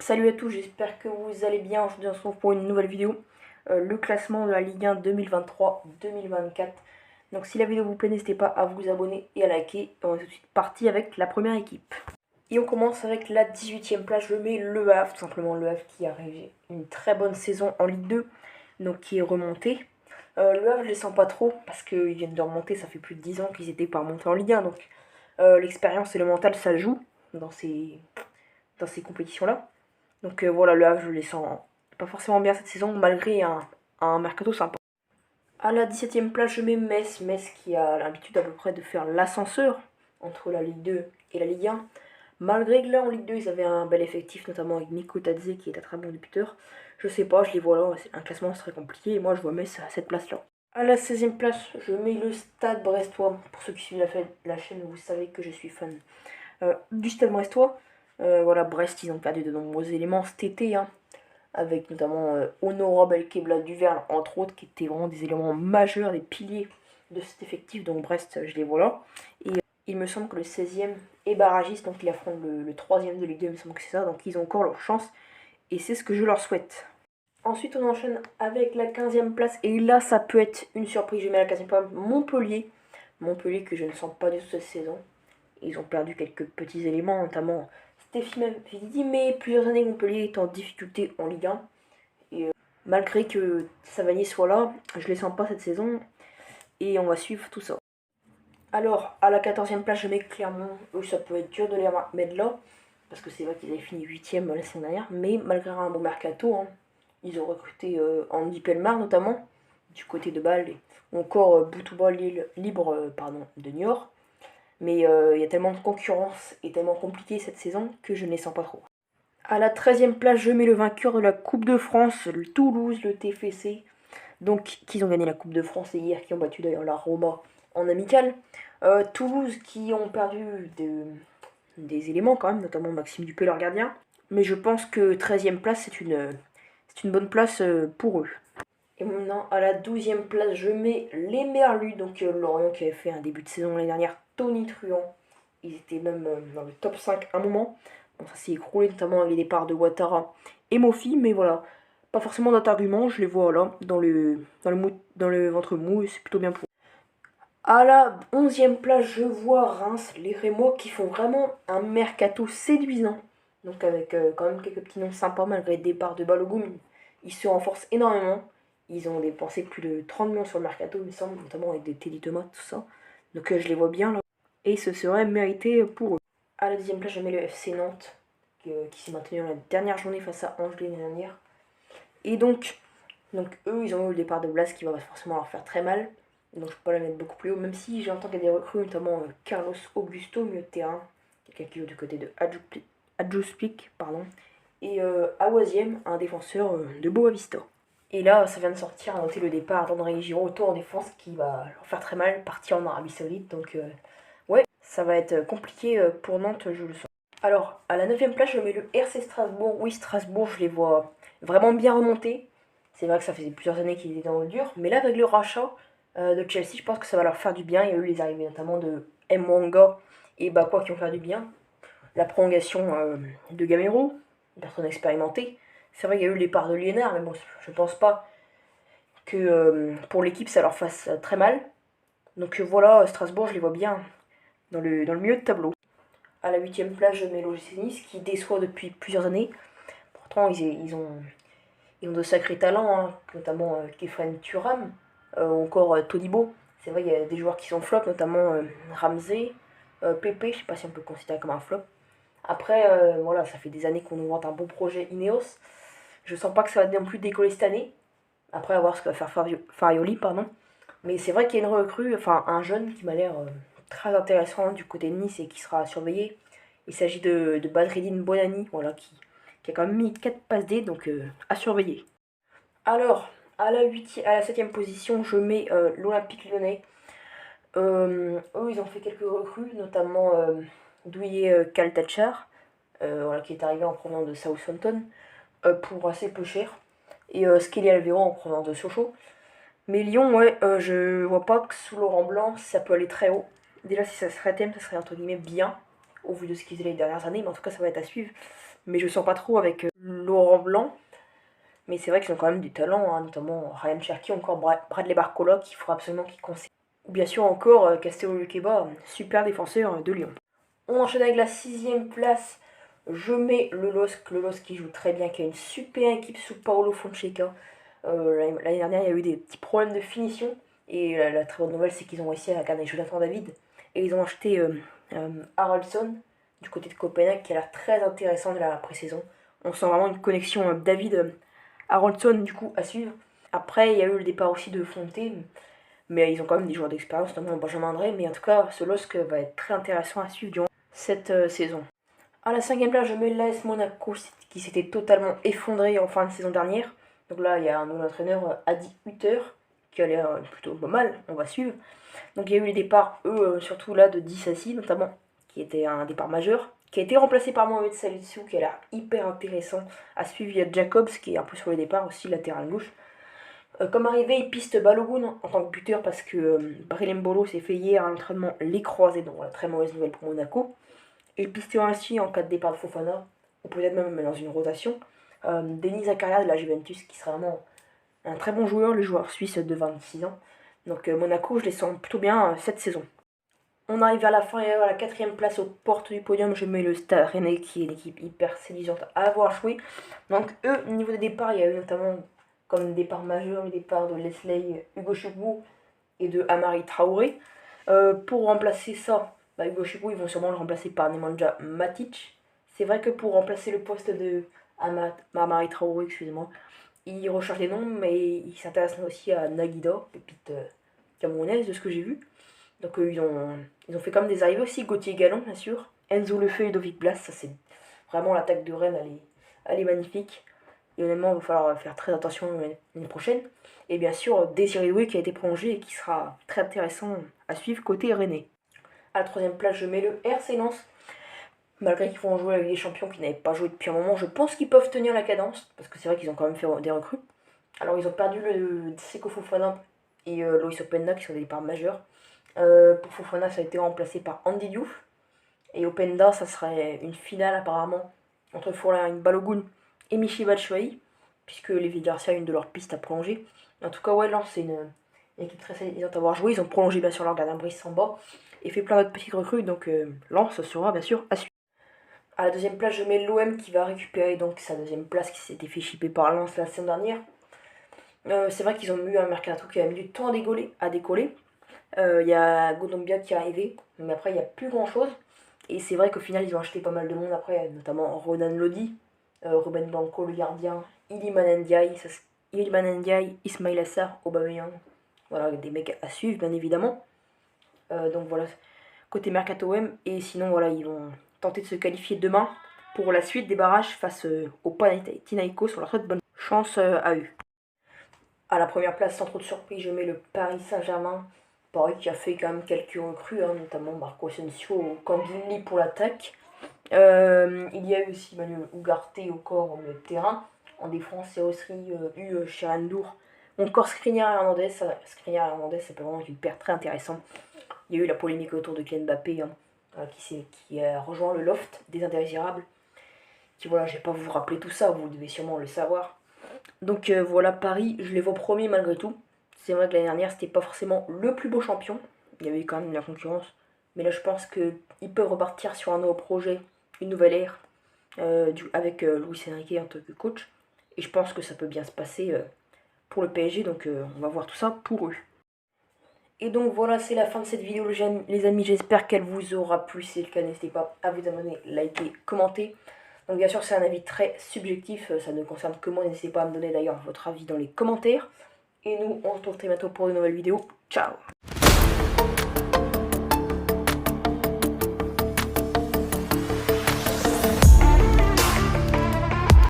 Salut à tous, j'espère que vous allez bien. Aujourd'hui on se retrouve pour une nouvelle vidéo. Le classement de la Ligue 1 2023-2024. Donc si la vidéo vous plaît, n'hésitez pas à vous abonner et à liker. On est tout de suite parti avec la première équipe. Et on commence avec la 18e place. Je mets Le Havre, tout simplement Le Havre qui a réalisé une très bonne saison en Ligue 2. Donc qui est remonté. Le Havre je les sens pas trop parce qu'ils viennent de remonter. Ça fait plus de 10 ans qu'ils étaient pas remontés en Ligue 1. Donc l'expérience et le mental ça joue dans ces compétitions-là. Donc voilà, le Havre, je les sens pas forcément bien cette saison, malgré un mercato sympa. À la 17e place, je mets Metz. Metz qui a l'habitude à peu près de faire l'ascenseur entre la Ligue 2 et la Ligue 1. Malgré que là, en Ligue 2, ils avaient un bel effectif, notamment avec Nico Tadze qui est un très bon débuteur. Je sais pas, je les vois là, un classement c'est très compliqué, et moi je vois Metz à cette place-là. À la 16e place, je mets le Stade Brestois. Pour ceux qui suivent la chaîne, vous savez que je suis fan du Stade Brestois. Voilà, Brest, ils ont perdu de nombreux éléments cet été, hein, avec notamment Honora Belkebla Duverne, entre autres, qui étaient vraiment des éléments majeurs, des piliers de cet effectif. Donc Brest, je les vois là. Et il me semble que le 16e est barragiste, donc il affronte le 3e de Ligue 2, il me semble que c'est ça. Donc ils ont encore leur chance, et c'est ce que je leur souhaite. Ensuite, on enchaîne avec la 15e place, et là, ça peut être une surprise. Je mets la 15e place Montpellier. Montpellier que je ne sens pas du tout cette saison. Ils ont perdu quelques petits éléments, notamment Stéphie Mavidi, mais plusieurs années Montpellier est en difficulté en Ligue 1. Et malgré que Savanier soit là, je ne les sens pas cette saison. Et on va suivre tout ça. Alors, à la 14e place, je mets Clermont. Eux, ça peut être dur de les mettre là. Parce que c'est vrai qu'ils avaient fini 8e la semaine dernière. Mais malgré un bon mercato, hein, ils ont recruté Andy Pelmar notamment, du côté de Bâle. Ou encore Boutouba libre de Niort. Mais il y a tellement de concurrence et tellement compliqué cette saison que je ne les sens pas trop. À la 13e place, je mets le vainqueur de la Coupe de France, le Toulouse, le TFC. Donc, qui ont gagné la Coupe de France et hier, qui ont battu d'ailleurs la Roma en amical. Toulouse qui ont perdu des éléments quand même, notamment Maxime Dupé, leur gardien. Mais je pense que 13e place, c'est une bonne place pour eux. Et maintenant, à la 12e place, je mets les Merlus, donc Lorient qui avait fait un début de saison l'année dernière, Tony Truant. Ils étaient même dans le top 5 à un moment. Bon, ça s'est écroulé, notamment avec les départs de Ouattara et Mofi, mais voilà, pas forcément d'autres arguments, je les vois là, dans le ventre mou, et c'est plutôt bien pour eux. À la 11e place, je vois Reims, les Rémois, qui font vraiment un mercato séduisant. Donc avec quand même quelques petits noms sympas, malgré le départ de Balogun. Ils se renforcent énormément. Ils ont dépensé plus de 30 millions sur le mercato, il me semble, notamment avec des Teddy Thomas, tout ça. Donc je les vois bien là. Et ce serait mérité pour eux. À la 10e place, je mets le FC Nantes, qui s'est maintenu dans la dernière journée face à Angers l'année dernière. Et donc eux, ils ont eu le départ de Blas qui va forcément leur faire très mal. Donc je peux pas la mettre beaucoup plus haut, même si j'entends qu'il y a des recrues, notamment Carlos Augusto, milieu de terrain, quelqu'un qui joue du côté de Adjuspik, pardon. Et Awaziem, un défenseur de Boavista. Et là, ça vient de sortir, à noter le départ d'André Giroud en défense qui va leur faire très mal, partir en Arabie Saoudite. Donc ouais, ça va être compliqué pour Nantes, je le sens. Alors, à la 9e place, je mets le RC Strasbourg. Oui, Strasbourg, je les vois vraiment bien remonter. C'est vrai que ça faisait plusieurs années qu'ils étaient dans le dur, mais là, avec le rachat de Chelsea, je pense que ça va leur faire du bien. Il y a eu les arrivées notamment de Mwanga et Bakwa qui ont fait du bien. La prolongation de Gamero, une personne expérimentée. C'est vrai qu'il y a eu les parts de Liénard, mais bon, je pense pas que pour l'équipe ça leur fasse très mal. Donc voilà, Strasbourg, je les vois bien dans le milieu de tableau. À la 8e place, je mets l'OGC Nice qui déçoit depuis plusieurs années. Pourtant, ils ont de sacrés talents, hein, notamment Kefren Turam, encore Todibo. C'est vrai, il y a des joueurs qui sont flop, notamment Ramsey, Pepe, je sais pas si on peut le considérer comme un flop. Après, voilà, ça fait des années qu'on nous vante un beau projet Ineos. Je sens pas que ça va non plus décoller cette année. Après, à voir ce que va faire Farioli, pardon. Mais c'est vrai qu'il y a une recrue, enfin un jeune qui m'a l'air très intéressant du côté de Nice et qui sera surveillé. Il s'agit de Badreddine Bonani, voilà, qui a quand même mis 4 passes D, donc à surveiller. Alors, à la 7e position, je mets l'Olympique Lyonnais. Eux, ils ont fait quelques recrues, notamment Douillet Kaltachar, voilà, qui est arrivé en provenance de Southampton, pour assez peu cher. Et Skelly Alvero en provenance de Sochaux. Mais Lyon, ouais, je vois pas que sous Laurent Blanc, ça peut aller très haut. Déjà, si ça serait thème, ça serait entre guillemets bien, au vu de ce qu'ils faisaient les dernières années, mais en tout cas, ça va être à suivre. mais je sens pas trop avec Laurent Blanc. Mais c'est vrai qu'ils ont quand même du talent, hein, notamment Ryan Cherky, encore Bradley Barcola, qu'il faudra absolument qu'il conserve. Ou bien sûr encore Castello Luqueba, super défenseur de Lyon. On enchaîne avec la 6ème place. Je mets le LOSC qui joue très bien, qui a une super équipe sous Paolo Fonseca. L'année dernière, il y a eu des petits problèmes de finition. Et la très bonne nouvelle, c'est qu'ils ont réussi à garder Jonathan David. Et ils ont acheté Haraldsson du côté de Copenhague, qui a l'air très intéressant de la pré-saison. On sent vraiment une connexion David Haraldsson du coup à suivre. Après, il y a eu le départ aussi de Fonté, mais ils ont quand même des joueurs d'expérience, notamment Benjamin André. Mais en tout cas, ce LOSC va être très intéressant à suivre durant cette saison. À la 5ème place, je mets l'AS Monaco qui s'était totalement effondré en fin de saison dernière. Donc là, il y a un nouvel entraîneur, Adi Hutter, qui a l'air plutôt pas mal, on va suivre. Donc il y a eu les départs, surtout là, de Dissassi notamment, qui était un départ majeur, qui a été remplacé par Mohamed Salissou, qui a l'air hyper intéressant à suivre. Il y a Jacobs, qui est un peu sur les départs aussi, latéral gauche. Comme arrivé, il piste Balogun en tant que buteur parce que Brelem Bolo s'est fait hier à l'entraînement les croisés, donc voilà, très mauvaise nouvelle pour Monaco. Et il piste ainsi en cas de départ de Fofana, ou peut-être même dans une rotation, Denis Zakaria de la Juventus, qui sera vraiment un très bon joueur, le joueur suisse de 26 ans. Donc Monaco, je les sens plutôt bien cette saison. On arrive à la fin et à la 4ème place aux portes du podium. Je mets le Stade Rennais, qui est une équipe hyper séduisante à avoir joué. Donc eux, au niveau des départs, il y a eu notamment comme départ majeur le départ de Leslie Hugo Choukou et de Amari Traoré. Pour remplacer ça, Hugo Choukou, ils vont sûrement le remplacer par Nemanja Matic. C'est vrai que pour remplacer le poste de Amari Traoré, excusez-moi, ils recherchent des noms, mais ils s'intéressent aussi à Nagida, pépite camerounaise, de ce que j'ai vu. Donc ils ont fait comme des arrivées aussi, Gauthier Gallon bien sûr, Enzo Lefeu et Ludovic Blas, ça c'est vraiment l'attaque de Rennes, elle est magnifique. Et honnêtement, il va falloir faire très attention l'année prochaine. Et bien sûr, Désiré Doué qui a été prolongé et qui sera très intéressant à suivre côté Rennais. À la 3ème place, je mets le RC Lens. Malgré qu'ils vont jouer avec des champions qui n'avaient pas joué depuis un moment, je pense qu'ils peuvent tenir la cadence, parce que c'est vrai qu'ils ont quand même fait des recrues. Alors ils ont perdu le Seko Fofana et Loïs Openda qui sont des départs majeurs. Pour Fofana, ça a été remplacé par Andy Diouf. Et Openda, ça serait une finale apparemment entre Florian Balogun et Michy Batshuayi, puisque les Garcia a une de leurs pistes à prolonger. En tout cas, ouais, Lens, c'est une équipe très séduisante à avoir joué. Ils ont prolongé bien sûr leur gardien Brice Samba et fait plein d'autres petites recrues, donc Lens sera bien sûr à suivre. À la 2ème place, je mets l'OM qui va récupérer donc sa 2ème place qui s'était fait chipper par Lens la saison dernière. C'est vrai qu'ils ont eu un mercato qui a mis du temps à décoller. Il y a Godombia qui est arrivé, mais après il n'y a plus grand chose. Et c'est vrai qu'au final ils ont acheté pas mal de monde après, notamment Ronan Lodi, Ruben Blanco le gardien, Iliman Ndiaye, Ismail Assar, Aubameyang. Voilà, des mecs à suivre bien évidemment. Donc voilà, côté Mercato OM. Et sinon voilà, ils vont tenter de se qualifier demain pour la suite des barrages face au Panathinaikos. On leur souhaite bonne chance à eux. À la première place, sans trop de surprise, je mets le Paris Saint-Germain. Paris qui a fait quand même quelques recrues, hein, notamment Marco Asensio ou Kangini pour l'attaque. Il y a eu aussi Manuel Ugarte au corps au milieu de terrain. En défense, il y a aussi eu Cherandour. Encore Skriniar Hernandez. Skriniar Hernandez, ça peut vraiment être une paire très intéressante. Il y a eu la polémique autour de Kylian Mbappé, hein, qui a rejoint le loft des indésirables. Qui voilà, je vais pas vous rappeler tout ça, vous devez sûrement le savoir. Donc voilà, Paris, je les vois premiers malgré tout. C'est vrai que l'année dernière, c'était pas forcément le plus beau champion. Il y avait quand même de la concurrence. Mais là, je pense qu'ils peuvent repartir sur un nouveau projet, une nouvelle ère, avec Luis Enrique en tant que coach. Et je pense que ça peut bien se passer pour le PSG. Donc on va voir tout ça pour eux. Et donc voilà, c'est la fin de cette vidéo les amis. J'espère qu'elle vous aura plu. Si c'est le cas, n'hésitez pas à vous abonner, liker, commenter. Donc bien sûr, c'est un avis très subjectif. Ça ne concerne que moi. N'hésitez pas à me donner d'ailleurs votre avis dans les commentaires. Et nous, on se retrouve très bientôt pour de nouvelles vidéos. Ciao!